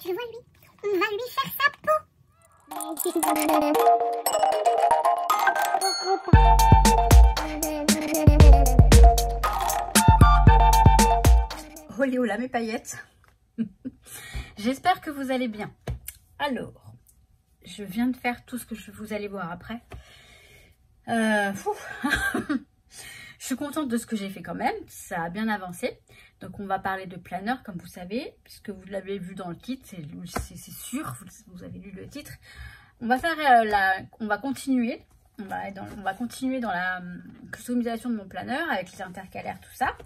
Tu le vois lui? On va lui faire sa peau. Olé ola mes paillettes. J'espère que vous allez bien. Alors, je viens de faire tout ce que vous allez voir après. Je suis contente de ce que j'ai fait quand même. Ça a bien avancé. Donc on va parler de planeur comme vous savez. Puisque vous l'avez vu dans le titre. C'est sûr. Vous avez lu le titre. On va faire on va continuer. On va continuer dans la customisation de mon planeur. Avec les intercalaires tout ça.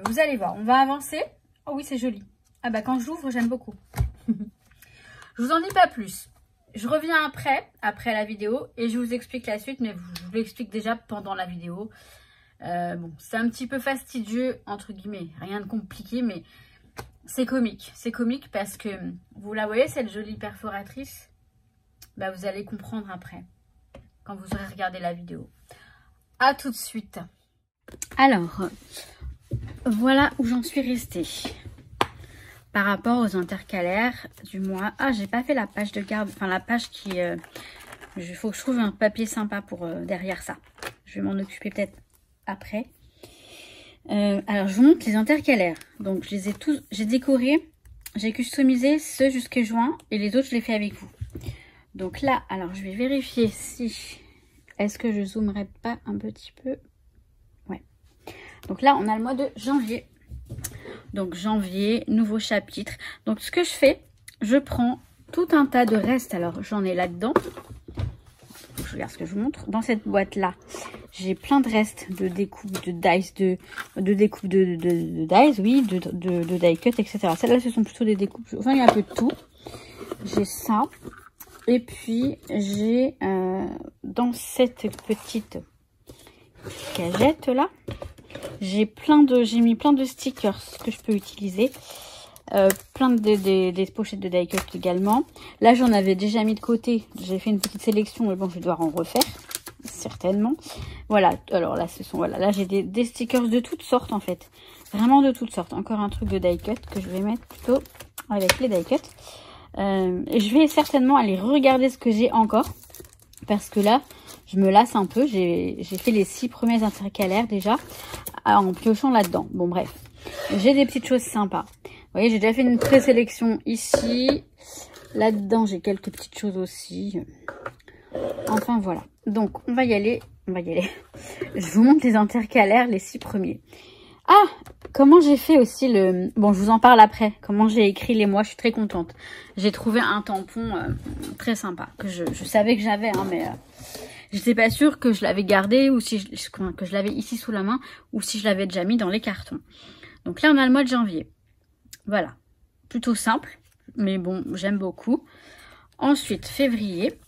Vous allez voir. On va avancer. Oh oui c'est joli. Ah bah quand j'ouvre j'aime beaucoup. Je vous en dis pas plus. Je reviens après la vidéo et je vous explique la suite, mais je vous l'explique déjà pendant la vidéo. Bon, c'est un petit peu fastidieux, entre guillemets, rien de compliqué, mais c'est comique. C'est comique parce que, vous la voyez, cette jolie perforatrice, bah, vous allez comprendre après, quand vous aurez regardé la vidéo. À tout de suite. Alors, voilà où j'en suis restée. Par rapport aux intercalaires du mois. Ah, j'ai pas fait la page de garde. Enfin, la page qui... il faut que je trouve un papier sympa pour derrière ça. Je vais m'en occuper peut-être après. Alors, je vous montre les intercalaires. Donc, je les ai tous... J'ai décoré. J'ai customisé ceux jusqu'à juin. Et les autres, je les fais avec vous. Donc là, alors, je vais vérifier si... Est-ce que je zoomerai pas un petit peu? Ouais. Donc là, on a le mois de janvier. Donc janvier, nouveau chapitre. Donc ce que je fais, je prends tout un tas de restes. Alors j'en ai là-dedans. Je regarde ce que je vous montre. Dans cette boîte-là, j'ai plein de restes de découpe de dice, de découpe de dice, oui, de die cut, etc. Celles-là, ce sont plutôt des découpes. Enfin, il y a un peu de tout. J'ai ça. Et puis j'ai dans cette petite cagette là. J'ai mis plein de stickers que je peux utiliser. Plein des pochettes de die cut également. Là, j'en avais déjà mis de côté. J'ai fait une petite sélection, mais bon, je vais devoir en refaire. Certainement. Voilà. Alors là, voilà. Là, j'ai des stickers de toutes sortes, en fait. Vraiment de toutes sortes. Encore un truc de die cut que je vais mettre plutôt avec les die cut. Et je vais certainement aller regarder ce que j'ai encore. Parce que là, je me lasse un peu. J'ai fait les 6 premiers intercalaires déjà en piochant là-dedans. Bon, bref. J'ai des petites choses sympas. Vous voyez, j'ai déjà fait une présélection ici. Là-dedans, j'ai quelques petites choses aussi. Enfin, voilà. Donc, on va y aller. On va y aller. Je vous montre les intercalaires, les 6 premiers. Ah, comment j'ai fait aussi le... Bon, je vous en parle après. Comment j'ai écrit les mois. Je suis très contente. J'ai trouvé un tampon très sympa. Que je savais que j'avais, hein, mais... J'étais pas sûre que je l'avais gardé ou que je l'avais ici sous la main ou si je l'avais déjà mis dans les cartons. Donc là, on a le mois de janvier. Voilà. Plutôt simple, mais bon, j'aime beaucoup. Ensuite, février,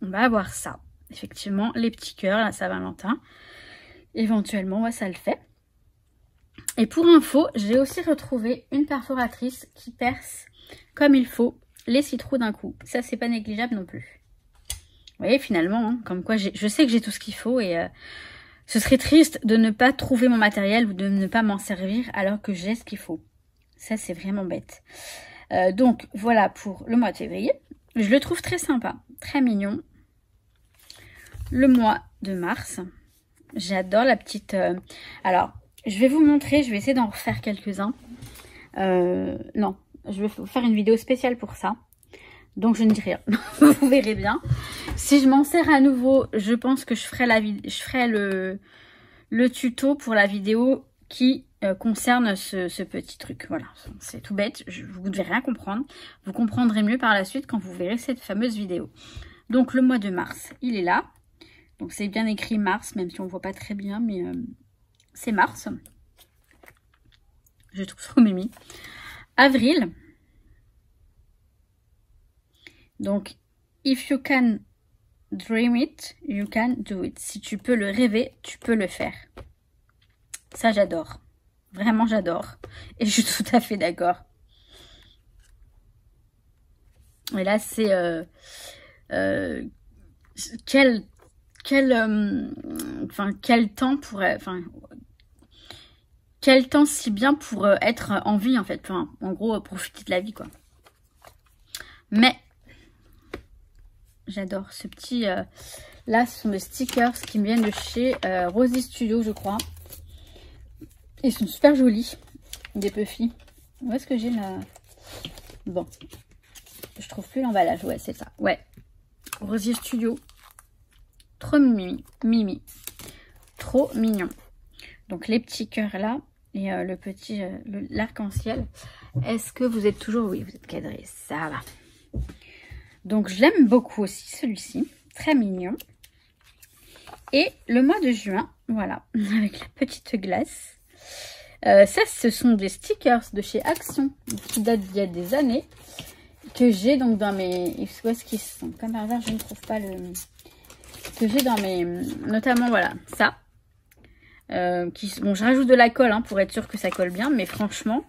on va avoir ça. Effectivement, les petits cœurs, la Saint-Valentin. Éventuellement, ouais, ça le fait. Et pour info, j'ai aussi retrouvé une perforatrice qui perce comme il faut les citrouilles d'un coup. Ça, c'est pas négligeable non plus. Vous voyez, finalement, hein, comme quoi je sais que j'ai tout ce qu'il faut et ce serait triste de ne pas trouver mon matériel ou de ne pas m'en servir alors que j'ai ce qu'il faut. Ça, c'est vraiment bête. Donc, voilà pour le mois de février. Je le trouve très sympa, très mignon. Le mois de mars, j'adore la petite... Alors, je vais vous montrer, je vais essayer d'en refaire quelques-uns. Non, je vais vous faire une vidéo spéciale pour ça. Donc je ne dis rien, vous verrez bien. Si je m'en sers à nouveau, je pense que je ferai le tuto pour la vidéo qui concerne ce petit truc. Voilà, c'est tout bête, vous ne devez rien comprendre. Vous comprendrez mieux par la suite quand vous verrez cette fameuse vidéo. Donc le mois de mars, il est là. Donc c'est bien écrit mars, même si on ne voit pas très bien, mais c'est mars. Je trouve trop mimi. Avril. Donc, if you can dream it, you can do it. Si tu peux le rêver, tu peux le faire. Ça, j'adore. Vraiment, j'adore. Et je suis tout à fait d'accord. Et là, c'est... quel temps pourrait... Enfin, quel temps si bien pour être en vie, en fait. Enfin, en gros, profiter de la vie, quoi. Mais j'adore ce petit... là, ce sont des stickers qui me viennent de chez Rosy Studio, je crois. Ils sont super jolis. Des Puffy. Où est-ce que j'ai la... Bon. Je trouve plus l'emballage. Ouais, c'est ça. Ouais. Rosy Studio. Trop mimi. Mimi. Trop mignon. Donc, les petits cœurs là. Et le petit... l'arc-en-ciel. Est-ce que vous êtes toujours... Oui, vous êtes cadré. Ça va. Donc, je l'aime beaucoup aussi, celui-ci. Très mignon. Et le mois de juin, voilà, avec la petite glace. Ça, ce sont des stickers de chez Action, qui datent d'il y a des années. Que j'ai donc dans mes... Où est-ce qu'ils sont? Comme par hasard, je ne trouve pas le... Que j'ai dans mes... Notamment, voilà, ça. Bon, je rajoute de la colle hein, pour être sûr que ça colle bien. Mais franchement,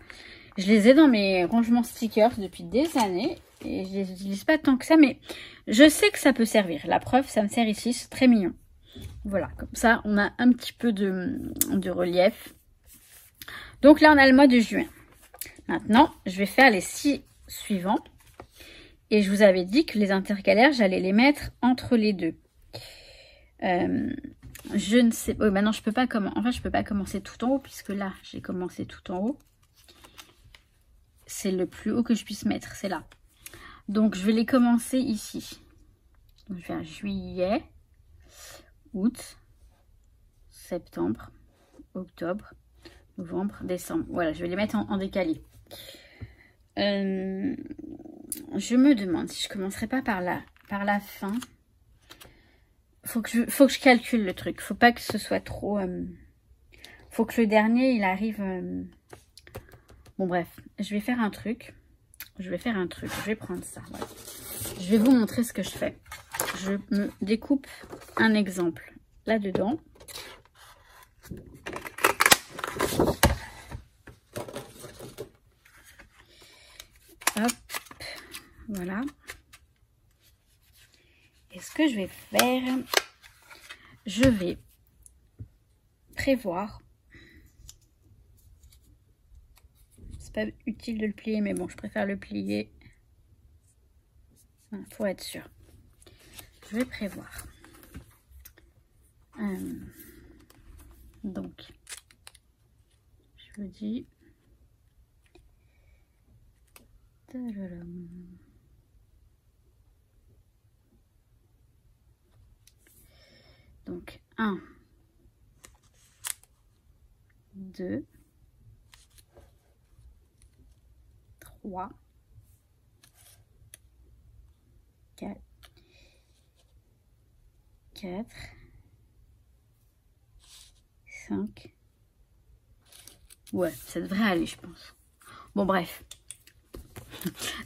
je les ai dans mes rangements stickers depuis des années. Et je les utilise pas tant que ça. Mais je sais que ça peut servir. La preuve, ça me sert ici. C'est très mignon. Voilà, comme ça, on a un petit peu de relief. Donc là, on a le mois de juin. Maintenant, je vais faire les 6 suivants. Et je vous avais dit que les intercalaires, j'allais les mettre entre les deux. Je ne sais pas. Oui, maintenant, je peux pas commencer. Enfin, je peux pas commencer tout en haut, puisque là, j'ai commencé tout en haut. C'est le plus haut que je puisse mettre, c'est là. Donc, je vais les commencer ici. Donc, je vais faire juillet, août, septembre, octobre, novembre, décembre. Voilà, je vais les mettre en décalé. Je me demande si je commencerai pas par la fin. Faut que je calcule le truc. Faut pas que ce soit trop... faut que le dernier, il arrive... Bon, bref. Je vais faire un truc. Je vais prendre ça. Voilà. Je vais vous montrer ce que je fais. Je me découpe un exemple là-dedans. Hop. Voilà. Et ce que je vais faire, je vais prévoir. C'est pas utile de le plier, mais bon, je préfère le plier. Voilà, pour être sûr. Je vais prévoir. Donc, je vous dis. Donc, 1, 2, 3, 4, 5. Ouais, ça devrait aller, je pense. Bon, bref.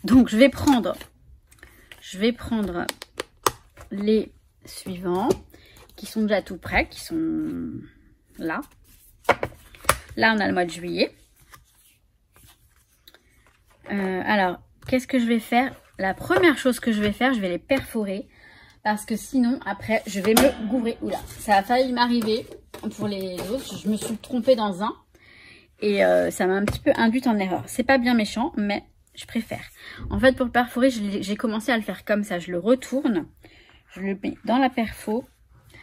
Donc, je vais prendre les suivants qui sont déjà tout prêts, qui sont là. Là, on a le mois de juillet. Alors, qu'est-ce que je vais faire? La première chose que je vais faire, je vais les perforer. Parce que sinon, après, je vais me gourer. Oula, ça a failli m'arriver pour les autres. Je me suis trompée dans un. Et ça m'a un petit peu induite en erreur. C'est pas bien méchant, mais je préfère. En fait, pour le perforer, j'ai commencé à le faire comme ça. Je le retourne. Je le mets dans la perfo.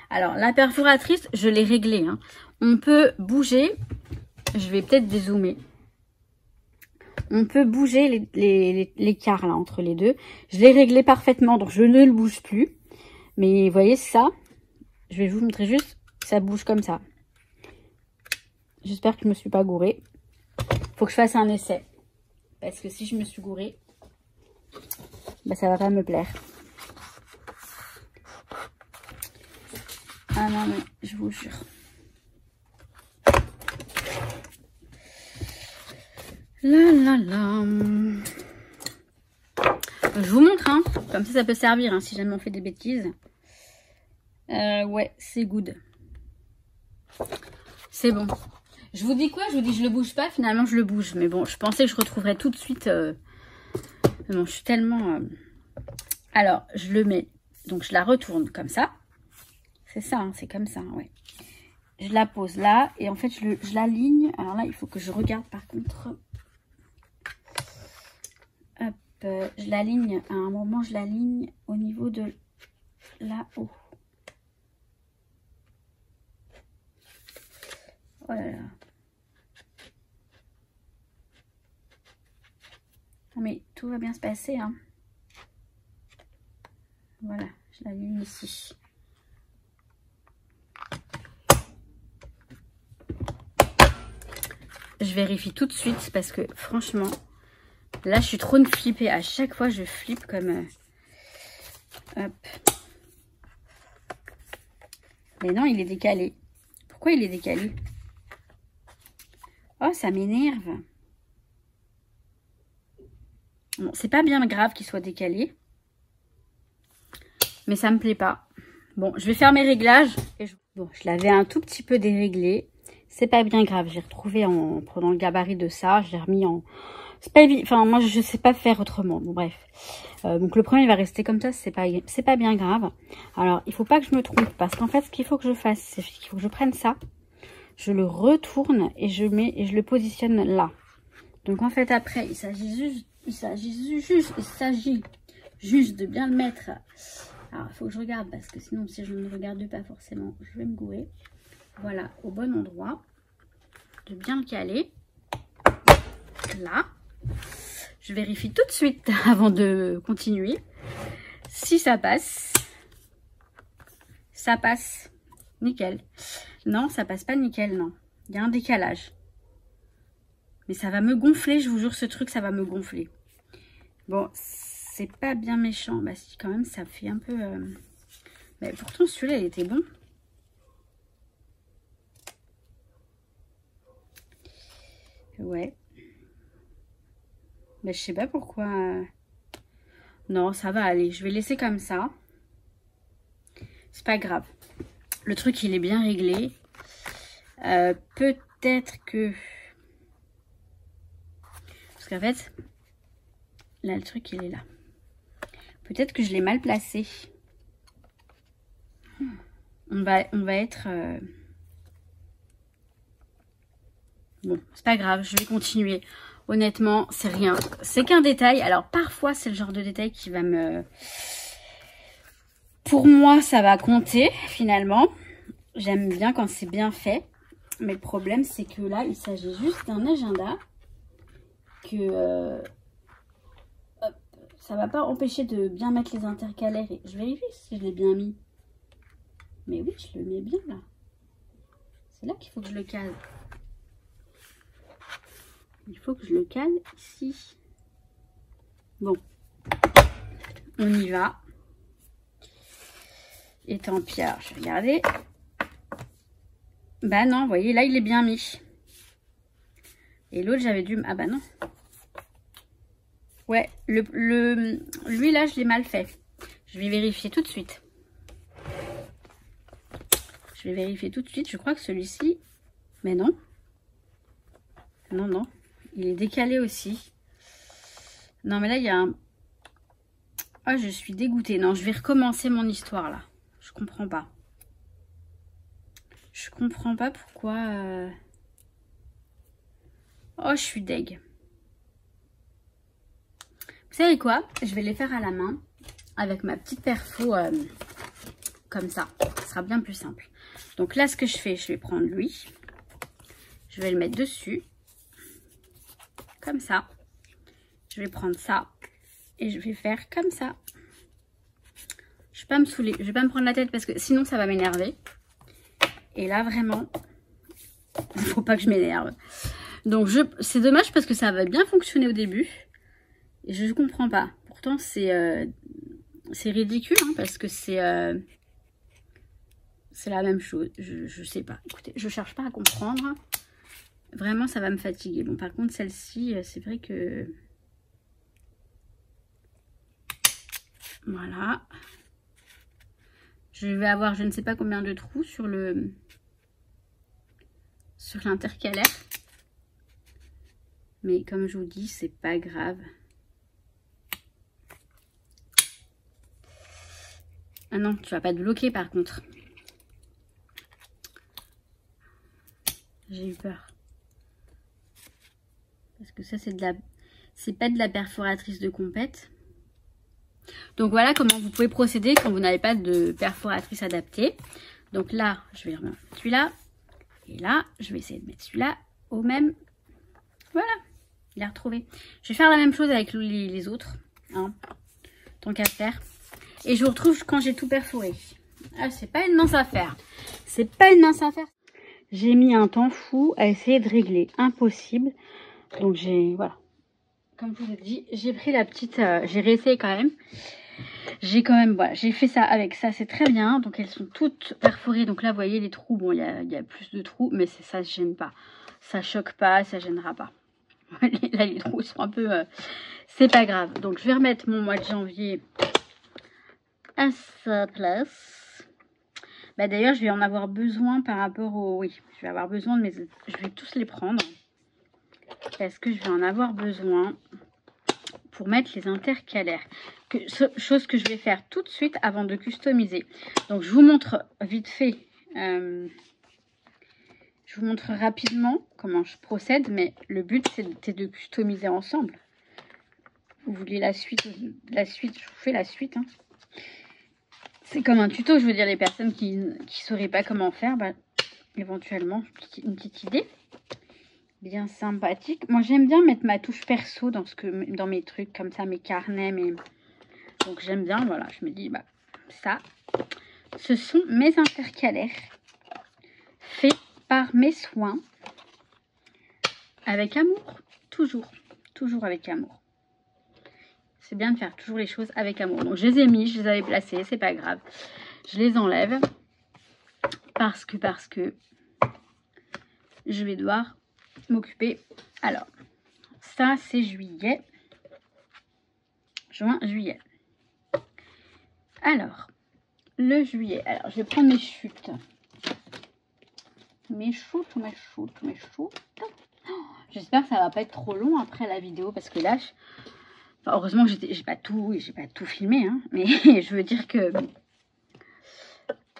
Alors, la perforatrice, je l'ai réglée. Hein. On peut bouger. Je vais peut-être dézoomer. On peut bouger l'écart là entre les deux. Je l'ai réglé parfaitement, donc je ne le bouge plus. Mais vous voyez ça, je vais vous montrer juste, ça bouge comme ça. J'espère que je ne me suis pas gourée. Faut que je fasse un essai. Parce que si je me suis gourée, bah ça va pas me plaire. Ah non mais je vous jure. Là là là. Je vous montre, hein. Comme ça peut servir hein, si jamais on fait des bêtises. Ouais, c'est good. C'est bon. Je vous dis quoi? Je vous dis je le bouge pas. Finalement, je le bouge. Mais bon, je pensais que je retrouverais tout de suite. Non, je suis tellement... Alors, je le mets. Donc, je la retourne comme ça. C'est ça, hein, c'est comme ça, ouais. Je la pose là. Et en fait, je l'aligne. Alors là, il faut que je regarde par contre. Hop. je l'aligne, à un moment je l'aligne au niveau de là-haut. Oh là là. Mais tout va bien se passer, hein. Voilà, je l'aligne ici. Je vérifie tout de suite parce que franchement, là je suis trop flippée. À chaque fois je flippe comme... hop. Mais non, il est décalé. Pourquoi il est décalé? Oh, ça m'énerve. Bon, c'est pas bien grave qu'il soit décalé. Mais ça me plaît pas. Bon, je vais faire mes réglages. Bon, je l'avais un tout petit peu déréglé. C'est pas bien grave. J'ai retrouvé en prenant le gabarit de ça. Je l'ai remis en... C'est pas évident. Enfin, moi, je sais pas faire autrement. Bon, bref. Donc, le premier va rester comme ça. C'est pas bien grave. Alors, il faut pas que je me trompe. Parce qu'en fait, ce qu'il faut que je fasse, c'est qu'il faut que je prenne ça. Je le retourne et je le positionne là. Donc, en fait, après, il s'agit juste de bien le mettre. Alors, il faut que je regarde parce que sinon, si je ne regarde pas forcément, je vais me gourer. Voilà, au bon endroit. De bien le caler. Là. Je vérifie tout de suite avant de continuer. Si ça passe. Ça passe. Nickel. Non, ça passe pas nickel, non. Il y a un décalage. Mais ça va me gonfler, je vous jure, ce truc, ça va me gonfler. Bon, c'est pas bien méchant. Bah si, quand même, ça fait un peu... Mais pourtant, celui-là, il était bon. Ouais. Mais je sais pas pourquoi... Non, ça va aller. Je vais laisser comme ça. C'est pas grave. Le truc, il est bien réglé. Peut-être que... Parce qu'en fait... Là, le truc, il est là. Peut-être que je l'ai mal placé. On va être... Bon, c'est pas grave, je vais continuer. Honnêtement, c'est rien. C'est qu'un détail. Alors, parfois, c'est le genre de détail qui va me... Pour moi, ça va compter, finalement. J'aime bien quand c'est bien fait. Mais le problème, c'est que là, il s'agit juste d'un agenda. Que... hop, ça va pas empêcher de bien mettre les intercalaires. Et je vérifie si je l'ai bien mis. Mais oui, je le mets bien, là. C'est là qu'il faut que je le cale. Il faut que je le cale ici. Bon. On y va. Et tant pis, alors, je vais regarder. Bah non, vous voyez, là, il est bien mis. Et l'autre, j'avais dû... Ah bah non. Ouais, lui, là, je l'ai mal fait. Je vais vérifier tout de suite. Je vais vérifier tout de suite. Je crois que celui-ci... Mais non. Non, non. Il est décalé aussi. Non, mais là, il y a un... Oh, je suis dégoûtée. Non, je vais recommencer mon histoire, là. Je comprends pas. Je comprends pas pourquoi... Oh, je suis deg. Vous savez quoi? Je vais les faire à la main. Avec ma petite perfo. Comme ça. Ce sera bien plus simple. Donc là, ce que je fais, je vais prendre lui. Je vais le mettre dessus. Comme ça. Je vais prendre ça. Et je vais faire comme ça. Je vais pas me saouler. Je vais pas me prendre la tête parce que sinon ça va m'énerver. Et là vraiment, il faut pas que je m'énerve. Donc c'est dommage parce que ça va bien fonctionner au début. Et je comprends pas. Pourtant c'est ridicule hein, parce que c'est la même chose. Je sais pas. Écoutez, je cherche pas à comprendre. Vraiment ça va me fatiguer. Bon par contre celle-ci, c'est vrai que... Voilà. Je vais avoir je ne sais pas combien de trous sur l'intercalaire. Mais comme je vous dis, c'est pas grave. Ah non, tu vas pas te bloquer par contre. J'ai eu peur. Parce que ça c'est de la... C'est pas de la perforatrice de compète. Donc voilà comment vous pouvez procéder quand vous n'avez pas de perforatrice adaptée. Donc là, je vais remettre celui-là. Et là, je vais essayer de mettre celui-là au même. Voilà, il est retrouvé. Je vais faire la même chose avec les autres. Hein, tant qu'à faire. Et je vous retrouve quand j'ai tout perforé. Ah, c'est pas une mince affaire. C'est pas une mince affaire. J'ai mis un temps fou à essayer de régler. Impossible. Donc j'ai... Voilà. Comme je vous ai dit, j'ai pris la petite... j'ai réessayé quand même. J'ai quand même... Voilà, j'ai fait ça avec ça. C'est très bien. Donc elles sont toutes perforées. Donc là, vous voyez les trous. Bon, il y a plus de trous. Mais ça ne gêne pas. Ça choque pas. Ça gênera pas. Là, les trous sont un peu... c'est pas grave. Donc je vais remettre mon mois de janvier à sa place. Bah, d'ailleurs, je vais en avoir besoin par rapport au... Oui, je vais avoir besoin de mes... Je vais tous les prendre. Parce que je vais en avoir besoin pour mettre les intercalaires. Chose que je vais faire tout de suite avant de customiser. Donc, je vous montre vite fait. Je vous montre rapidement comment je procède. Mais le but, c'est de customiser ensemble. Vous voulez la suite, je vous fais la suite. Hein. C'est comme un tuto, je veux dire, les personnes qui ne sauraient pas comment faire, bah, éventuellement, une petite idée. Bien sympathique. Moi, j'aime bien mettre ma touche perso dans mes trucs, comme ça, mes carnets. Donc, j'aime bien, voilà, je me dis, bah, ça, ce sont mes intercalaires, faits par mes soins, avec amour, toujours avec amour. C'est bien de faire toujours les choses avec amour. Donc, je les ai mis, je les avais placés, c'est pas grave. Je les enlève parce que je vais devoir m'occuper. Alors, ça, c'est juillet. Juin, juillet. Alors, le juillet. Alors, je vais prendre mes chutes. Mes shoots. Oh, j'espère que ça va pas être trop long après la vidéo parce que là, enfin, heureusement que j'ai pas tout filmé, hein, mais je veux dire que...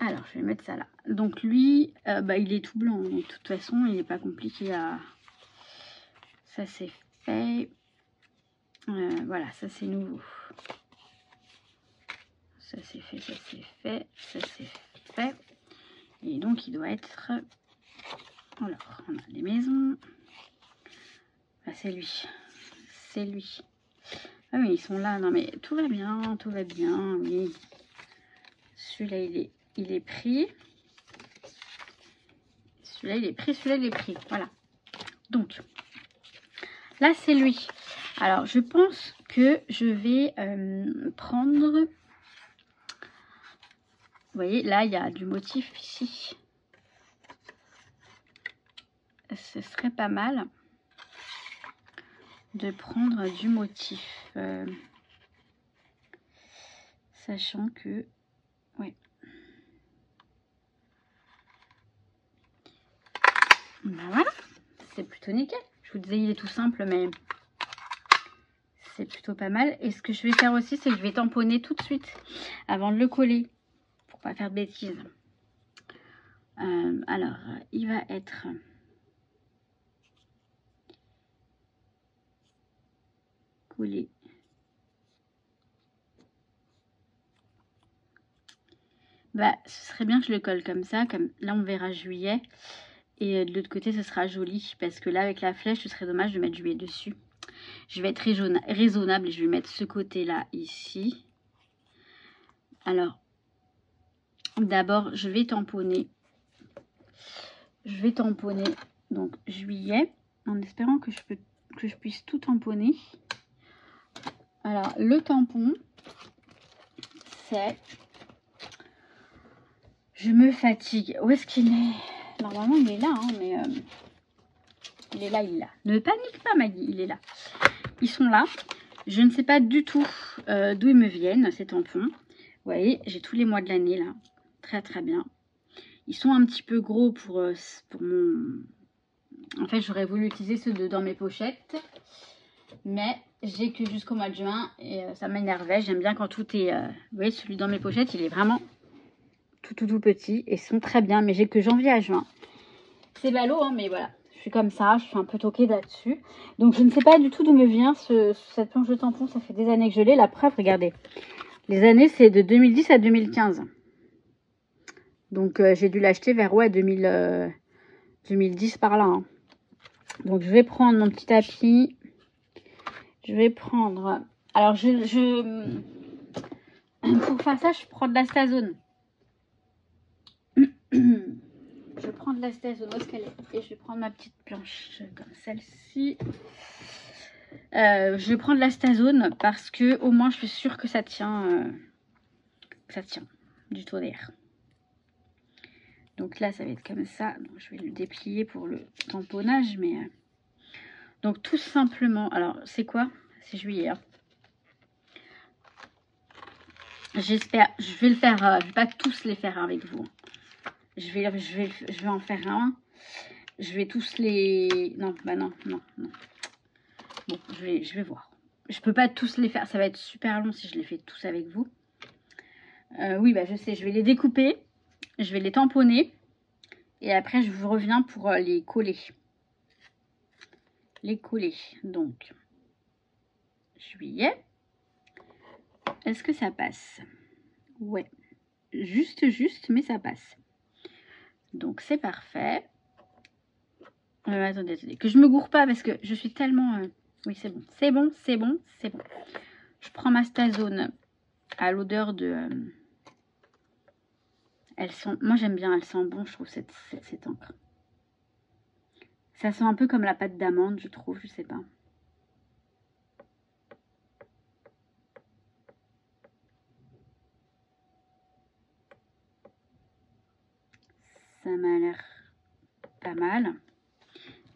Alors, je vais mettre ça là. Donc, lui, bah, il est tout blanc. Donc, de toute façon, il n'est pas compliqué à... Ça, c'est fait. Voilà, ça, c'est nouveau. Ça, c'est fait, ça, c'est fait. Ça, c'est fait. Et donc, il doit être... Alors, on a les maisons. Ah, c'est lui. C'est lui. Ah oui, ils sont là. Non, mais tout va bien, oui. Celui-là, il est pris. Celui-là, il est pris. Voilà. Donc, là, c'est lui. Alors, je pense que je vais prendre... Vous voyez, là, il y a du motif ici. Ce serait pas mal de prendre du motif. Sachant que... Ouais. Ben voilà. C'est plutôt nickel. Je vous disais, il est tout simple, mais c'est plutôt pas mal. Et ce que je vais faire aussi, c'est que je vais tamponner tout de suite avant de le coller. Pour pas faire de bêtises. Alors, il va être... collé. Bah, ce serait bien que je le colle comme ça. Comme là, on verra juillet. Et de l'autre côté, ce sera joli. Parce que là, avec la flèche, ce serait dommage de mettre juillet dessus. Je vais être raisonnable et je vais mettre ce côté-là ici. Alors, d'abord, je vais tamponner. Donc juillet. En espérant que je puisse tout tamponner. Alors, le tampon, c'est... Je me fatigue. Où est-ce qu'il est? Normalement, il est là, hein, mais... il est là, Ne panique pas, Maggie, il est là. Ils sont là. Je ne sais pas du tout d'où ils me viennent, ces tampons. Vous voyez, j'ai tous les mois de l'année, là. Très, très bien. Ils sont un petit peu gros pour mon... En fait, j'aurais voulu utiliser ceux dans mes pochettes. Mais j'ai que jusqu'au mois de juin. Et ça m'énervait. J'aime bien quand tout est... vous voyez, celui dans mes pochettes, il est vraiment tout petit. Et ils sont très bien. Mais j'ai que janvier à juin. C'est ballot, hein, mais voilà. Je suis comme ça, je suis un peu toquée là-dessus. Donc je ne sais pas du tout d'où me vient cette planche de tampon. Ça fait des années que je l'ai. La preuve, regardez. Les années, c'est de 2010 à 2015. Donc j'ai dû l'acheter vers 2010 par là. Hein. Donc je vais prendre mon petit tapis. Je vais prendre... Alors pour faire ça, je prends de l'astazone. Je prends de l'astazone, où est-ce qu'elle est? Et je vais prendre ma petite planche comme celle-ci. Je vais prendre de l'astazone parce que au moins je suis sûre que ça tient du tonnerre. Donc là, ça va être comme ça. Donc, je vais le déplier pour le tamponnage. Mais donc tout simplement, alors c'est quoi? C'est juillet. Hein. J'espère, je vais le faire, je vais pas tous les faire avec vous. Je vais en faire un. Je vais tous les... Non, bah non. Bon, je vais voir. Je peux pas tous les faire. Ça va être super long si je les fais tous avec vous. Oui, bah je sais. Je vais les découper. Je vais les tamponner. Et après, je vous reviens pour les coller. Donc, juillet. Est-ce que ça passe? Ouais. Juste, mais ça passe. Donc, c'est parfait. Attendez. Que je me gourre pas parce que je suis tellement... Oui, c'est bon. C'est bon. Je prends ma Stazone à l'odeur de... Elles sont... Moi, j'aime bien. Elle sent bon, je trouve, cette encre. Ça sent un peu comme la pâte d'amande, je trouve. Je sais pas. Ça m'a l'air pas mal.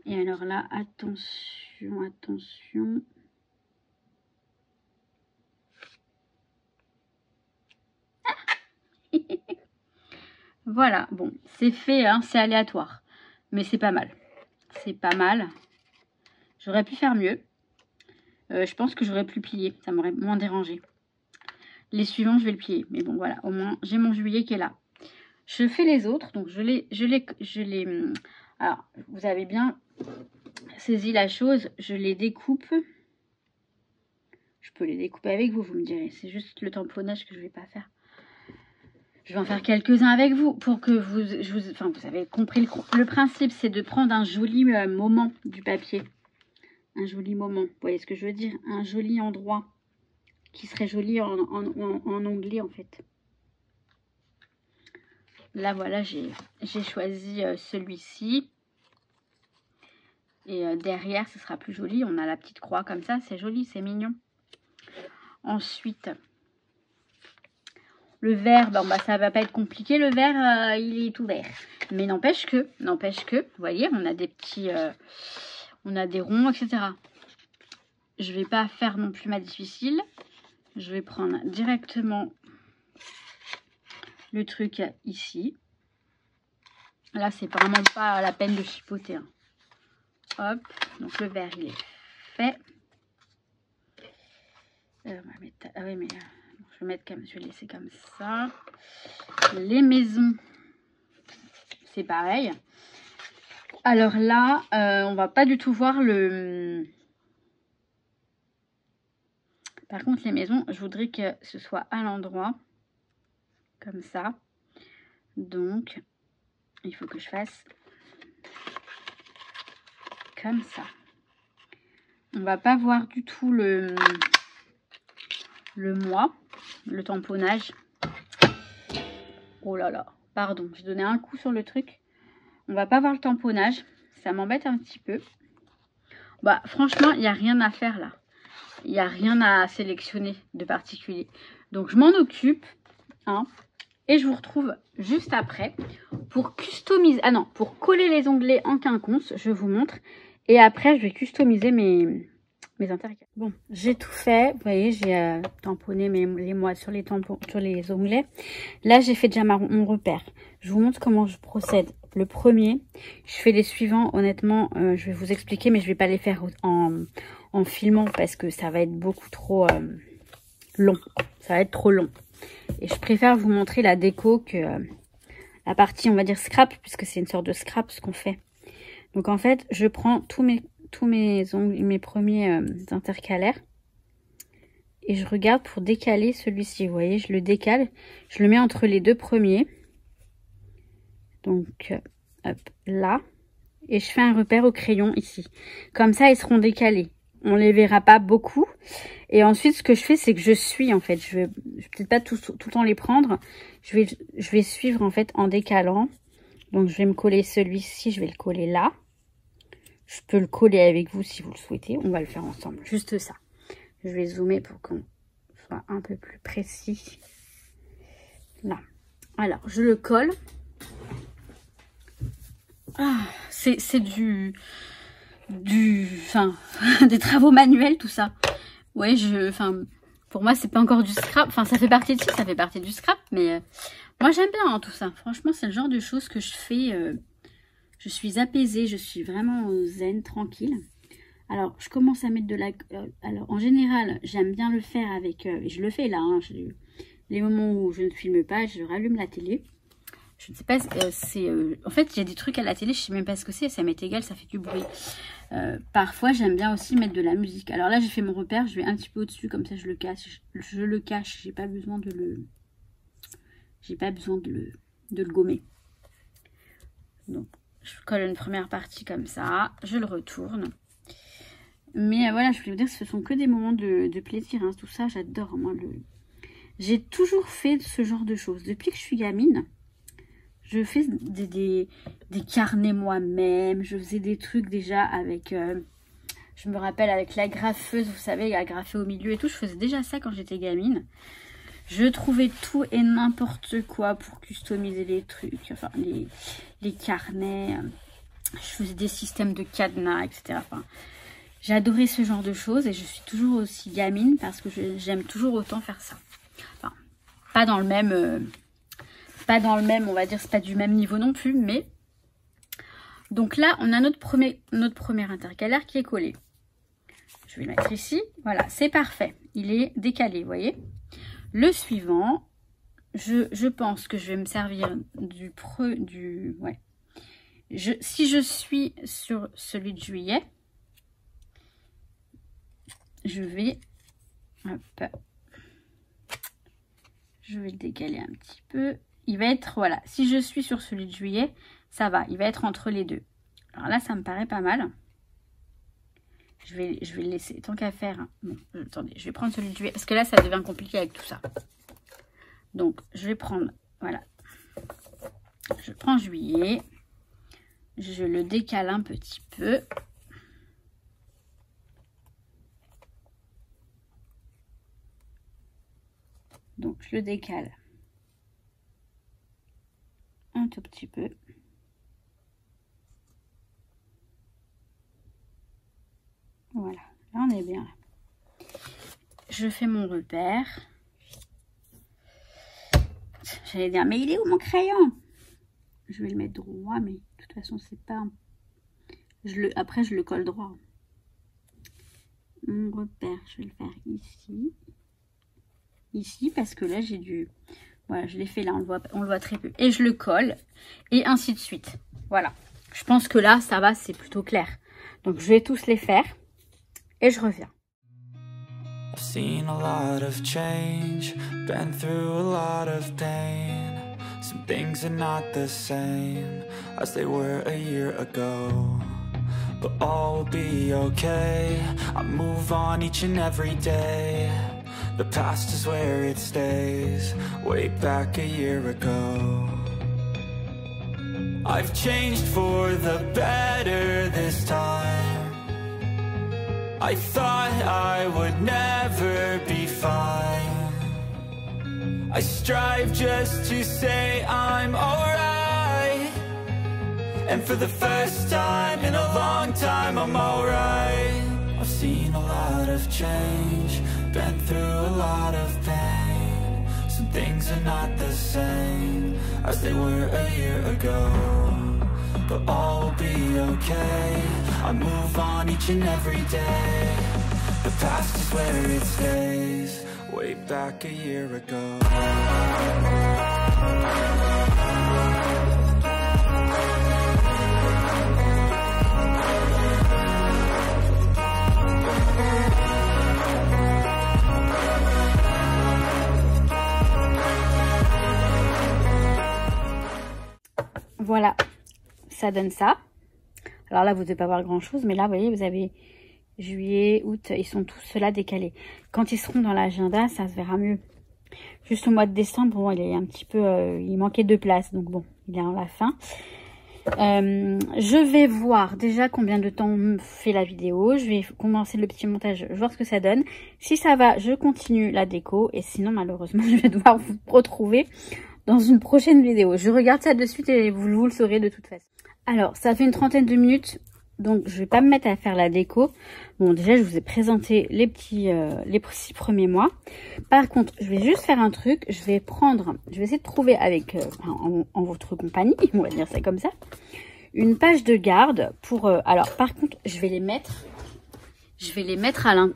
Et alors là, attention. Ah voilà, bon, c'est fait, hein, c'est aléatoire. Mais c'est pas mal. J'aurais pu faire mieux. Je pense que j'aurais pu plier. Ça m'aurait moins dérangé. Les suivants, je vais le plier. Mais bon, voilà, au moins, j'ai mon juillet qui est là. Je fais les autres. Donc, je les... Alors, vous avez bien saisi la chose. Je les découpe. Je peux les découper avec vous, vous me direz. C'est juste le tamponnage que je ne vais pas faire. Je vais en faire quelques-uns avec vous pour que vous avez compris le principe. C'est de prendre un joli moment du papier. Un joli moment. Vous voyez ce que je veux dire? Un joli endroit qui serait joli en onglet, en fait. Là, voilà, j'ai choisi celui-ci. Et derrière, ce sera plus joli. On a la petite croix comme ça. C'est joli, c'est mignon. Ensuite, le vert, bon, bah, ça va pas être compliqué. Le vert, il est tout vert. Mais n'empêche que, vous voyez, on a des petits... on a des ronds, etc. Je vais pas faire non plus ma difficile. Je vais prendre directement le truc ici. Là, c'est vraiment pas la peine de chipoter. Hein. Hop, donc le vert, il est fait. On va mettre... Ah oui, mais je vais laisser comme ça. Les maisons, c'est pareil. Alors là, on va pas du tout voir le... Par contre, les maisons, je voudrais que ce soit à l'endroit. Comme ça. Donc, il faut que je fasse comme ça. On va pas voir du tout le mois, le tamponnage. Oh là là, pardon, j'ai donné un coup sur le truc. On va pas voir le tamponnage, ça m'embête un petit peu. Bah franchement, il n'y a rien à faire là. Il n'y a rien à sélectionner de particulier. Donc je m'en occupe, hein, et je vous retrouve juste après pour customiser. Ah non, pour coller les onglets en quinconce, je vous montre. Et après, je vais customiser mes intérieurs. Bon, j'ai tout fait. Vous voyez, j'ai tamponné les mois sur les onglets. Là, j'ai fait déjà mon repère. Je vous montre comment je procède. Le premier, je fais les suivants. Honnêtement, je vais vous expliquer, mais je vais pas les faire en filmant parce que ça va être beaucoup trop long. Ça va être trop long. Et je préfère vous montrer la déco que la partie, on va dire, scrap, puisque c'est une sorte de scrap ce qu'on fait. Donc en fait, je prends tous mes ongles, mes premiers intercalaires. Et je regarde pour décaler celui-ci. Vous voyez, je le décale. Je le mets entre les deux premiers. Donc, hop, là. Et je fais un repère au crayon ici. Comme ça, ils seront décalés. On les verra pas beaucoup. Et ensuite, ce que je fais, c'est que je suis, en fait. Je vais peut-être pas tout le temps les prendre. Je vais suivre, en fait, en décalant. Donc, je vais me coller celui-ci. Je vais le coller là. Je peux le coller avec vous si vous le souhaitez. On va le faire ensemble. Juste ça. Je vais zoomer pour qu'on soit un peu plus précis. Là. Alors, je le colle. Ah, c'est enfin, des travaux manuels, tout ça. Ouais, pour moi, c'est pas encore du scrap. Enfin, ça fait partie du scrap, mais moi, j'aime bien tout ça. Franchement, c'est le genre de choses que je fais. Je suis apaisée, je suis vraiment zen, tranquille. Alors, je commence à mettre de la... alors, en général, j'aime bien le faire avec... je le fais là, hein, les moments où je ne filme pas, je rallume la télé. Je ne sais pas, en fait, il y a des trucs à la télé, je ne sais même pas ce que c'est, ça m'est égal, ça fait du bruit. Parfois, j'aime bien aussi mettre de la musique. Alors là, j'ai fait mon repère, je vais un petit peu au-dessus, comme ça, je le cache. J'ai pas besoin de le... J'ai pas besoin de le gommer. Donc, je colle une première partie comme ça, je le retourne. Mais voilà, je voulais vous dire, ce sont que des moments de plaisir, hein, tout ça, j'adore. Moi, j'ai toujours fait ce genre de choses. Depuis que je suis gamine, je fais des carnets moi-même. Je faisais des trucs déjà avec, je me rappelle, avec la graffeuse, vous savez, à graffer au milieu et tout. Je faisais déjà ça quand j'étais gamine. Je trouvais tout et n'importe quoi pour customiser les trucs, enfin, les carnets. Je faisais des systèmes de cadenas, etc. Enfin, j'adorais ce genre de choses et je suis toujours aussi gamine parce que j'aime toujours autant faire ça. Enfin, pas dans le même, on va dire, c'est pas du même niveau non plus, mais... Donc là, on a notre premier intercalaire qui est collé. Je vais le mettre ici. Voilà, c'est parfait. Il est décalé, vous voyez. Le suivant, je pense que je vais me servir si je suis sur celui de juillet, je vais le décaler un petit peu. Il va être, voilà, si je suis sur celui de juillet, ça va, il va être entre les deux. Alors là, ça me paraît pas mal. Je vais le laisser, tant qu'à faire. Hein. Bon, attendez, je vais prendre celui de juillet, parce que là, ça devient compliqué avec tout ça. Donc, je vais prendre, voilà. Je prends juillet. Je le décale un petit peu. Donc, je le décale un tout petit peu. Voilà, là on est bien. Je fais mon repère. J'allais dire, mais il est où mon crayon? Je vais le mettre droit, mais de toute façon, c'est pas... Après, je le colle droit. Mon repère, je vais le faire ici. Ici, parce que là, j'ai dû... Voilà, je l'ai fait là, on le voit très peu. Et je le colle, et ainsi de suite. Voilà. Je pense que là, ça va, c'est plutôt clair. Donc, je vais tous les faire. Et je reviens. I've seen a lot of change, been through a lot of pain. Some things are not the same as they were a year ago. But all will be okay, I move on each and every day. The past is where it stays, way back a year ago. I've changed for the better this time. I thought I would never be fine. I strive just to say I'm alright. And for the first time in a long time I'm alright. I've seen a lot of change, been through a lot of pain. Some things are not the same as they were a year ago. But all will be okay, I move on each and every day. The past is where it stays, way back a year ago. voilà, ça donne ça. Alors là, vous ne devez pas voir grand-chose, mais là, vous voyez, vous avez juillet, août, ils sont tous là décalés. Quand ils seront dans l'agenda, ça se verra mieux. Juste au mois de décembre, bon, il est un petit peu, il manquait de place, donc bon, il est à la fin. Je vais voir déjà combien de temps on fait la vidéo. Je vais commencer le petit montage, voir ce que ça donne. Si ça va, je continue la déco. Et sinon, malheureusement, je vais devoir vous retrouver dans une prochaine vidéo. Je regarde ça de suite et vous le saurez de toute façon. Alors, ça fait une trentaine de minutes. Donc, je vais pas me mettre à faire la déco. Bon, déjà, je vous ai présenté les 6 premiers mois. Par contre, je vais juste faire un truc. Je vais essayer de trouver avec, en votre compagnie, on va dire ça comme ça, une page de garde pour, alors, par contre, je vais les mettre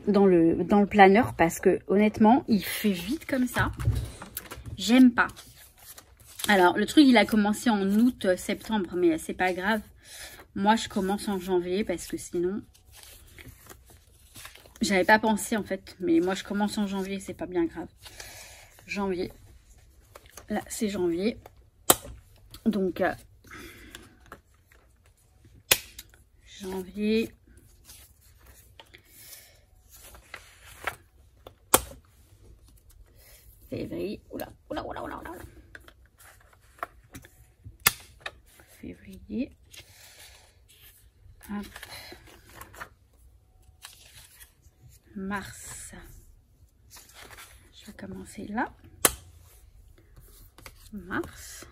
dans le planeur parce que, honnêtement, il fait vite comme ça. J'aime pas. Alors, le truc, il a commencé en août, septembre, mais c'est pas grave. Moi, je commence en janvier parce que sinon, j'avais pas pensé en fait. Mais moi, je commence en janvier, c'est pas bien grave. Janvier. Là, c'est janvier. Donc, janvier. Février. Oula. Février. Hop. Mars. Je vais commencer là. Mars.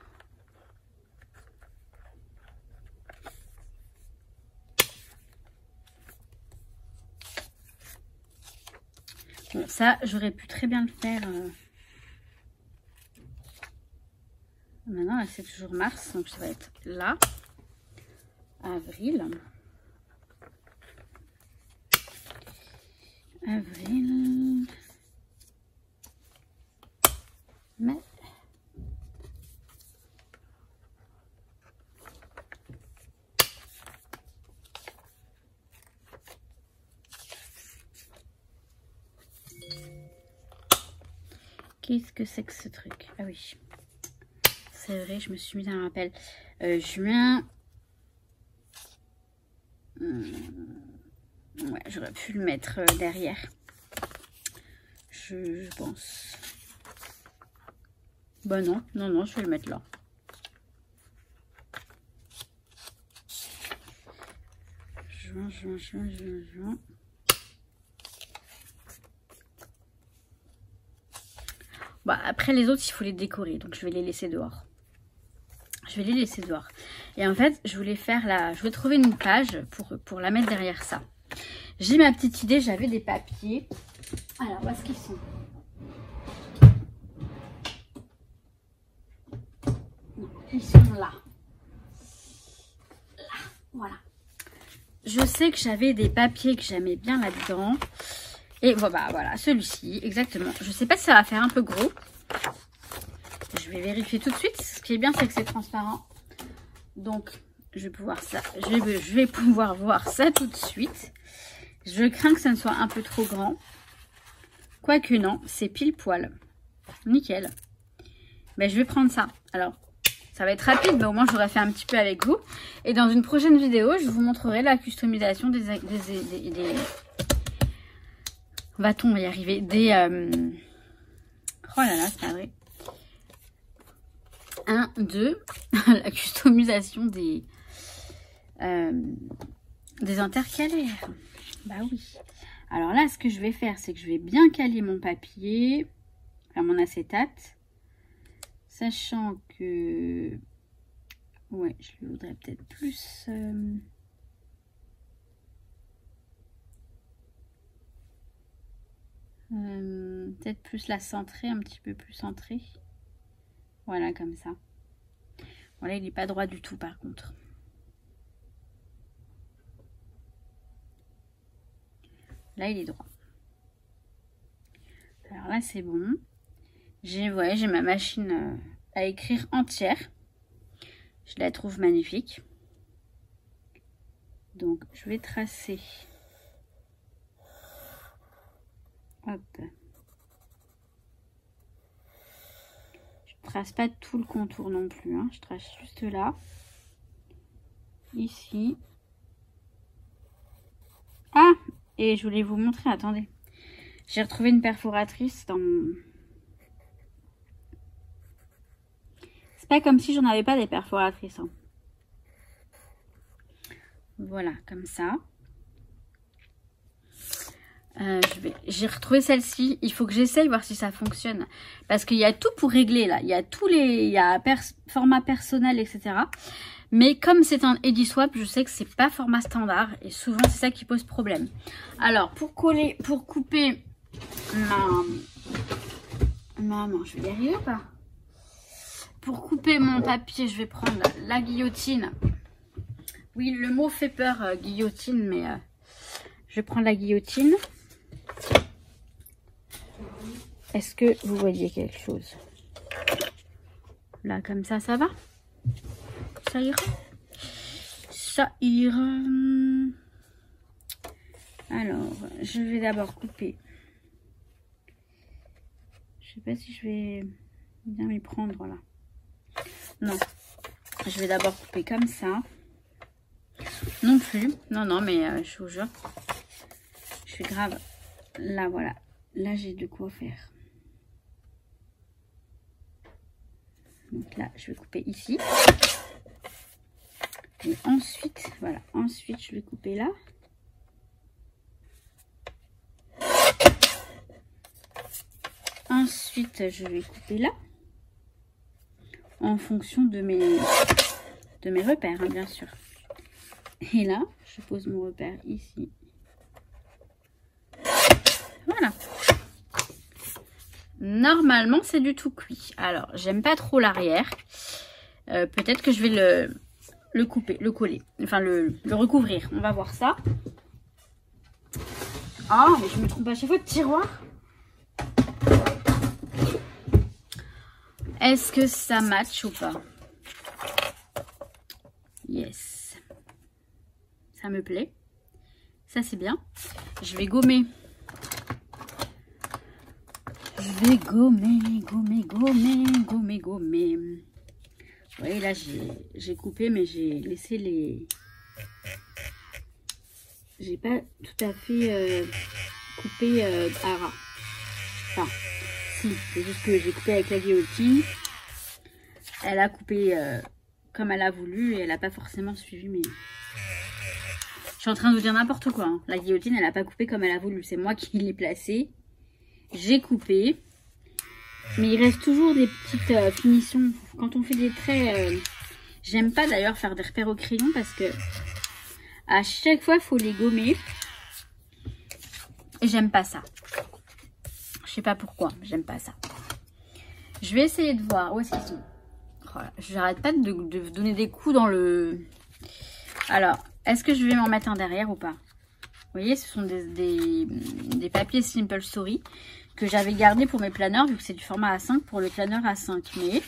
Bon, ça, j'aurais pu très bien le faire. Maintenant, là, c'est toujours mars, donc ça va être là. Avril. Mai. Qu'est-ce que c'est que ce truc? Ah oui. C'est vrai, je me suis mis un rappel. Juin. Ouais, j'aurais pu le mettre derrière. Je pense. Bah non, je vais le mettre là. Juin. Bah, après les autres, il faut les décorer. Donc, je vais les laisser dehors. Et en fait, je voulais trouver une page pour la mettre derrière ça. J'ai ma petite idée, j'avais des papiers. Alors, où est-ce qu'ils sont? Non, ils sont là. Là, voilà. Je sais que j'avais des papiers que j'aimais bien là-dedans. Et voilà, celui-ci, exactement. Je sais pas si ça va faire un peu gros. Je vais vérifier tout de suite. Ce qui est bien, c'est que c'est transparent. Donc, je vais pouvoir voir ça tout de suite. Je crains que ça ne soit un peu trop grand. Quoique non, c'est pile poil. Nickel. Ben, je vais prendre ça. Alors, ça va être rapide, mais au moins j'aurai fait un petit peu avec vous. Et dans une prochaine vidéo, je vous montrerai la customisation des va-t-on y arriver? Oh là là, c'est pas vrai. 1, 2, la customisation des intercalaires. Bah oui. Alors là, ce que je vais faire, c'est que je vais bien caler mon papier, enfin mon acétate, sachant que, ouais, je le voudrais peut-être plus. Peut-être plus la centrer, un petit peu plus centrée. Voilà, comme ça. Voilà, il n'est pas droit du tout par contre. Là, il est droit. Alors là, c'est bon. J'ai ma machine à écrire entière. Je la trouve magnifique. Donc, je vais tracer. Hop. Je trace pas tout le contour non plus. Hein. Je trace juste là. ici. Ah, et je voulais vous montrer, attendez. J'ai retrouvé une perforatrice dans mon... C'est pas comme si j'en avais pas des perforatrices. Hein. Voilà, comme ça. J'ai retrouvé celle-ci. Il faut que j'essaye voir si ça fonctionne. Parce qu'il y a tout pour régler là. Il y a tous les... Il y a format personnel, etc. Mais comme c'est un Ediswap, je sais que c'est pas format standard. Et souvent, c'est ça qui pose problème. Alors, pour couper Maman, je vais y arriver ou pas? Pour couper mon papier, je vais prendre la guillotine. Oui, le mot fait peur, guillotine, mais je vais prendre la guillotine. Est-ce que vous voyez quelque chose? Là, comme ça va? Ça ira? Ça ira. Alors, je vais d'abord couper. Je sais pas si je vais bien m'y prendre là. Non, je vais d'abord couper comme ça. Non plus, non, mais je vous jure, je suis grave. Là, voilà, là j'ai de quoi faire. Donc là, je vais couper ici. Et ensuite, voilà, ensuite je vais couper là. Ensuite, je vais couper là. En fonction de mes repères, hein, bien sûr. Et là, je pose mon repère ici. Voilà. Normalement, c'est du tout cuit. Alors, j'aime pas trop l'arrière. Peut-être que je vais le couper, le coller. Enfin, le recouvrir. On va voir ça. Oh, mais je me trompe à chaque fois de tiroir. Est-ce que ça match ou pas? Yes. Ça me plaît. Ça, c'est bien. Je vais gommer. Je vais gommer. Vous voyez, là, j'ai coupé, mais j'ai laissé les... J'ai pas tout à fait coupé à ras. Enfin... C'est juste que j'ai coupé avec la guillotine. Elle a coupé comme elle a voulu et elle n'a pas forcément suivi mes... Je suis en train de vous dire n'importe quoi. Hein. La guillotine, elle n'a pas coupé comme elle a voulu. C'est moi qui l'ai placée. J'ai coupé. Mais il reste toujours des petites finitions. Quand on fait des traits... J'aime pas d'ailleurs faire des repères au crayon parce que à chaque fois, il faut les gommer. Et j'aime pas ça. Je sais pas pourquoi, j'aime pas ça. Je vais essayer de voir où est-ce qu'ils sont. Voilà, j'arrête pas de donner des coups dans le... Alors, est-ce que je vais m'en mettre un derrière ou pas? Vous voyez, ce sont des papiers Simple Story que j'avais gardés pour mes planeurs, vu que c'est du format A5 pour le planeur A5. Mais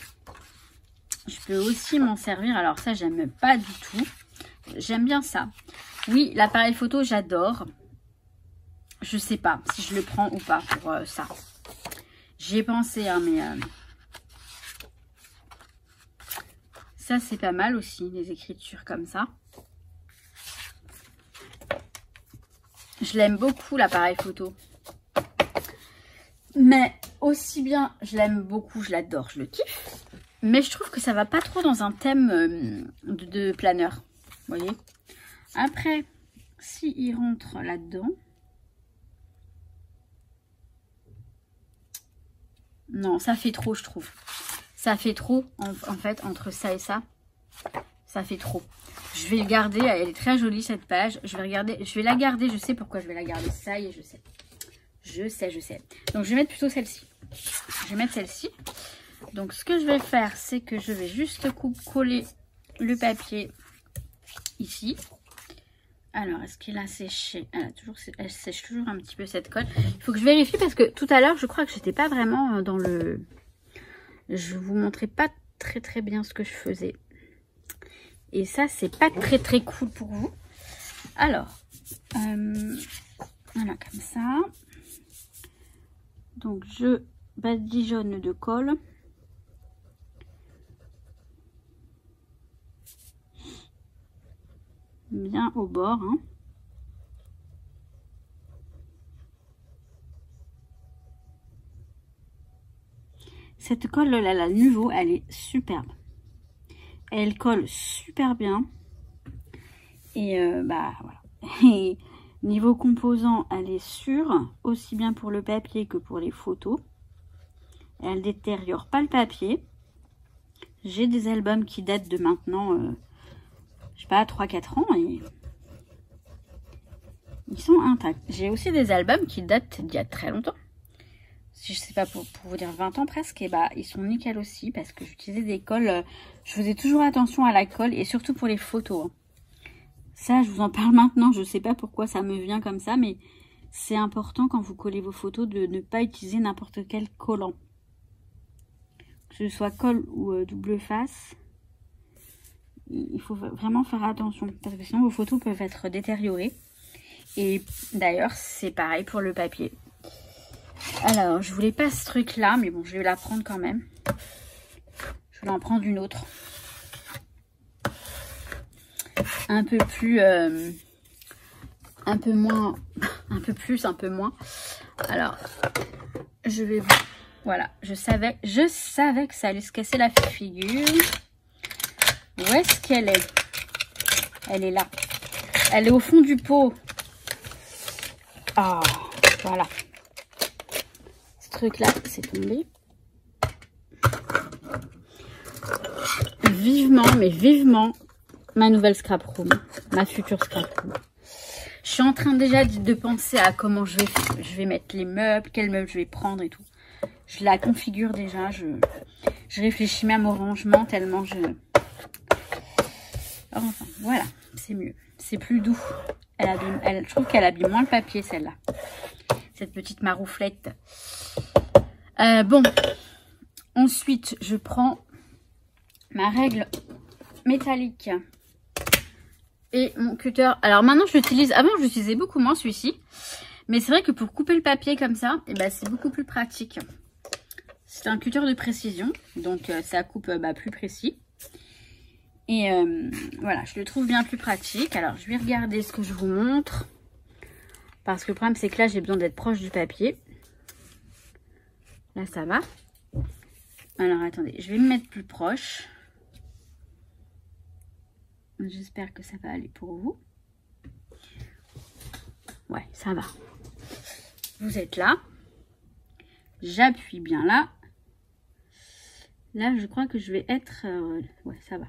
je peux aussi m'en servir. Alors ça, j'aime pas du tout. J'aime bien ça. Oui, l'appareil photo, j'adore. Je sais pas si je le prends ou pas pour ça. J'y ai pensé, hein, mais ça c'est pas mal aussi, les écritures comme ça. Je l'aime beaucoup l'appareil photo. Mais aussi bien, je l'aime beaucoup, je l'adore, je le kiffe. Mais je trouve que ça va pas trop dans un thème de planeur. Vous voyez? Après, s'il rentre là-dedans... Non, ça fait trop, je trouve. Ça fait trop, en fait, entre ça et ça. Ça fait trop. Je vais le garder. Elle est très jolie, cette page. Je vais la garder. Je sais pourquoi je vais la garder. Ça y est, je sais. Je sais. Donc, je vais mettre plutôt celle-ci. Je vais mettre celle-ci. Donc, ce que je vais faire, c'est que je vais juste coller le papier ici. Alors, est-ce qu'il a séché? Elle sèche toujours un petit peu cette colle. Il faut que je vérifie parce que tout à l'heure, je crois que j'étais pas vraiment dans le... Je vous montrais pas très bien ce que je faisais. Et ça, c'est pas très cool pour vous. Alors, voilà, comme ça. Donc, je badigeonne de colle. bien au bord. Hein. Cette colle là, la Nuvo, elle est superbe. Elle colle super bien. Et bah voilà. Et niveau composant, elle est sûre, aussi bien pour le papier que pour les photos. Elle détériore pas le papier. J'ai des albums qui datent de maintenant, je sais pas, 3-4 ans. Et ils sont intacts. J'ai aussi des albums qui datent d'il y a très longtemps. Si je sais pas, pour vous dire 20 ans presque. Et bah, ils sont nickel aussi parce que j'utilisais des colles. Je faisais toujours attention à la colle et surtout pour les photos. Hein. Ça, je vous en parle maintenant. Je sais pas pourquoi ça me vient comme ça, mais c'est important quand vous collez vos photos de ne pas utiliser n'importe quel collant. Que ce soit colle ou double face, il faut vraiment faire attention parce que sinon vos photos peuvent être détériorées. Et d'ailleurs, c'est pareil pour le papier. Alors, je voulais pas ce truc là, mais bon, je vais la prendre quand même. Je vais en prendre une autre. Un peu plus, un peu moins, un peu plus, un peu moins. Alors, je vais vous... Voilà, je savais que ça allait se casser la figure. Où est-ce qu'elle est? Elle est là. Elle est au fond du pot. Ah, voilà. Ce truc-là, c'est tombé. Vivement, mais vivement, ma nouvelle scrap room. Ma future scrap room. Je suis en train déjà de penser à comment je vais mettre les meubles, quels meubles je vais prendre et tout. Je la configure déjà, je réfléchis même au rangement tellement je... Enfin, voilà, c'est mieux. C'est plus doux. Je trouve qu'elle habille moins le papier, celle-là. Cette petite marouflette. Bon. Ensuite, je prends ma règle métallique et mon cutter. Alors maintenant, je l'utilise. Avant, je l'utilisais beaucoup moins celui-ci. Mais c'est vrai que pour couper le papier comme ça, eh ben, c'est beaucoup plus pratique. C'est un cutter de précision, donc ça coupe plus précis. Et voilà, je le trouve bien plus pratique. Alors, je vais regarder ce que je vous montre. Parce que le problème, c'est que là, j'ai besoin d'être proche du papier. Là, ça va. Alors, attendez, je vais me mettre plus proche. J'espère que ça va aller pour vous. Ouais, ça va. Vous êtes là. J'appuie bien là. Là, je crois que je vais être... ouais, ça va.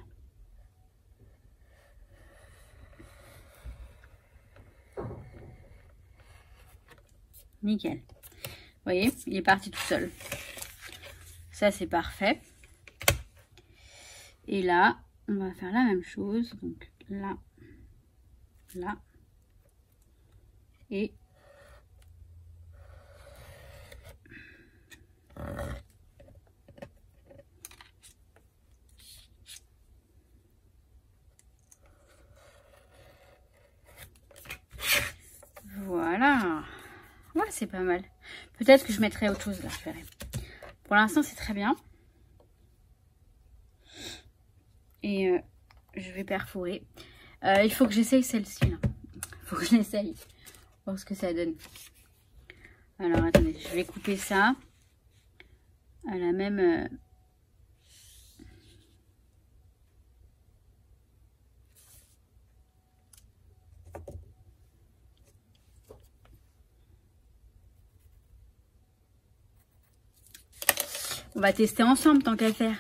Nickel. Vous voyez, il est parti tout seul. Ça, c'est parfait. Et là, on va faire la même chose. Donc là, là. Et voilà. Ouais, c'est pas mal. Peut-être que je mettrai autre chose là, je verrai. Pour l'instant, c'est très bien. Et je vais perforer. Il faut que j'essaye celle-ci. Il faut que je l'essaye. Voir ce que ça donne. Alors, attendez. Je vais couper ça à la même... On va tester ensemble tant qu'à faire.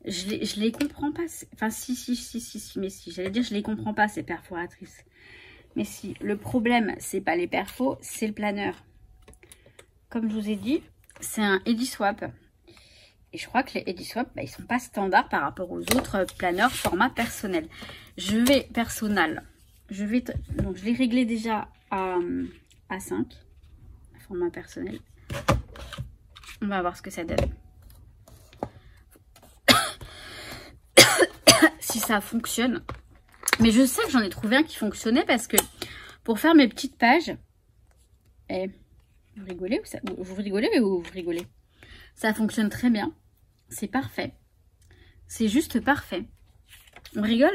Je les comprends pas. Enfin, si, mais si. J'allais dire, je les comprends pas, ces perforatrices. Mais si, le problème, c'est pas les perfos, c'est le planeur. Comme je vous ai dit, c'est un Ediswap. Et je crois que les Ediswap, ils sont pas standards par rapport aux autres planeurs format personnel. Je vais personnel. Donc, je l'ai réglé déjà à 5. Format personnel. On va voir ce que ça donne. Si ça fonctionne. Mais je sais que j'en ai trouvé un qui fonctionnait parce que pour faire mes petites pages, vous rigolez ou vous rigolez? Ça fonctionne très bien. C'est parfait. C'est juste parfait. On rigole?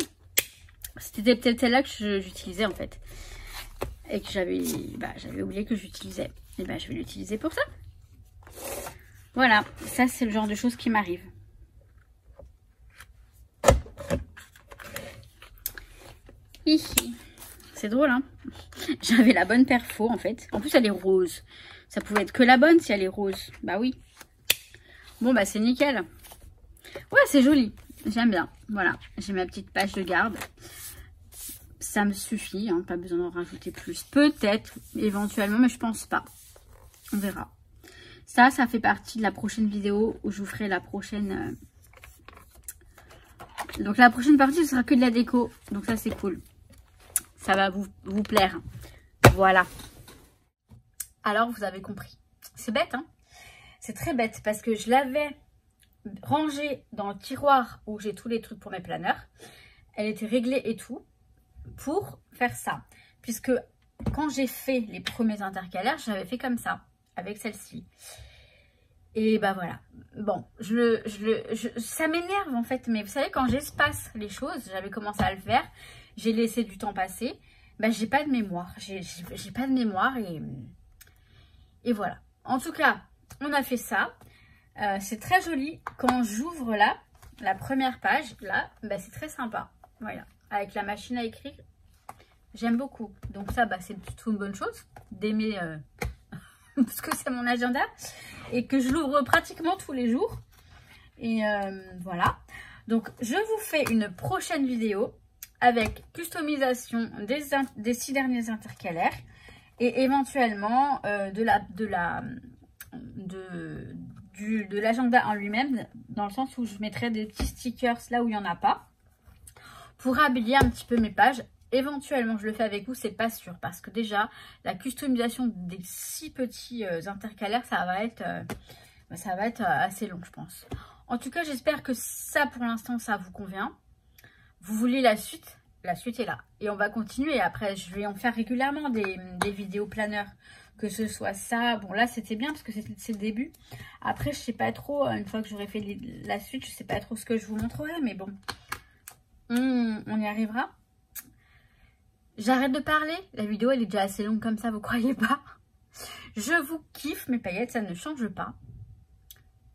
C'était peut-être celle-là que j'utilisais en fait. Et que j'avais oublié que j'utilisais. Et ben je vais l'utiliser pour ça. Voilà, ça c'est le genre de choses qui m'arrivent. C'est drôle, hein. J'avais la bonne perfo en fait. En plus elle est rose. Ça pouvait être que la bonne si elle est rose. Bah oui. Bon bah c'est nickel. Ouais, c'est joli. J'aime bien. Voilà, j'ai ma petite page de garde. Ça me suffit, hein, pas besoin d'en rajouter plus. Peut-être, éventuellement, mais je pense pas. On verra. Ça fait partie de la prochaine vidéo où je vous ferai la prochaine... Donc la prochaine partie, ce sera que de la déco. Donc ça, c'est cool. Ça va vous plaire. Voilà. Alors, vous avez compris. C'est bête, hein? C'est très bête parce que je l'avais rangée dans le tiroir où j'ai tous les trucs pour mes planeurs. Elle était réglée et tout pour faire ça. Puisque quand j'ai fait les premiers intercalaires, j'avais fait comme ça, avec celle-ci. Et bah voilà. Bon, ça m'énerve en fait. Mais vous savez, quand j'espace les choses, j'avais commencé à le faire. J'ai laissé du temps passer. Bah, j'ai pas de mémoire. J'ai pas de mémoire et voilà. En tout cas, on a fait ça. C'est très joli. Quand j'ouvre là, la première page, là, bah, c'est très sympa. Voilà. Avec la machine à écrire. J'aime beaucoup. Donc ça, bah, c'est plutôt une bonne chose d'aimer... parce que c'est mon agenda. Et que je l'ouvre pratiquement tous les jours. Et voilà. Donc, je vous fais une prochaine vidéo avec customisation des 6 derniers intercalaires. Et éventuellement de l'agenda en lui-même, dans le sens où je mettrai des petits stickers là où il n'y en a pas, pour habiller un petit peu mes pages. Éventuellement, je le fais avec vous, c'est pas sûr, parce que déjà, la customisation des 6 petits intercalaires, ça va être assez long, je pense. En tout cas, j'espère que ça, pour l'instant, ça vous convient. Vous voulez la suite? La suite est là. Et on va continuer. Après, je vais en faire régulièrement des vidéos planeurs. Que ce soit ça. Bon, là, c'était bien parce que c'est le début. Après, je sais pas trop. Une fois que j'aurai fait la suite, je sais pas trop ce que je vous montrerai. Mais bon, on y arrivera. J'arrête de parler. La vidéo, elle est déjà assez longue comme ça, vous croyez pas? Je vous kiffe, mes paillettes, ça ne change pas.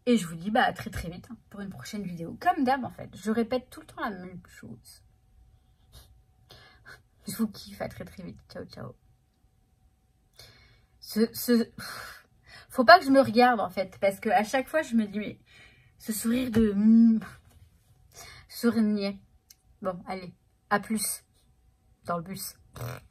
Et je vous dis bah, à très très vite pour une prochaine vidéo. Comme d'hab, en fait. Je répète tout le temps la même chose. Je vous kiffe, à très très vite. Ciao, ciao. Faut pas que je me regarde, en fait. Parce que à chaque fois, je me dis, mais ce sourire de... sourire niais. Bon, allez. À plus. Dans le bus. Bye.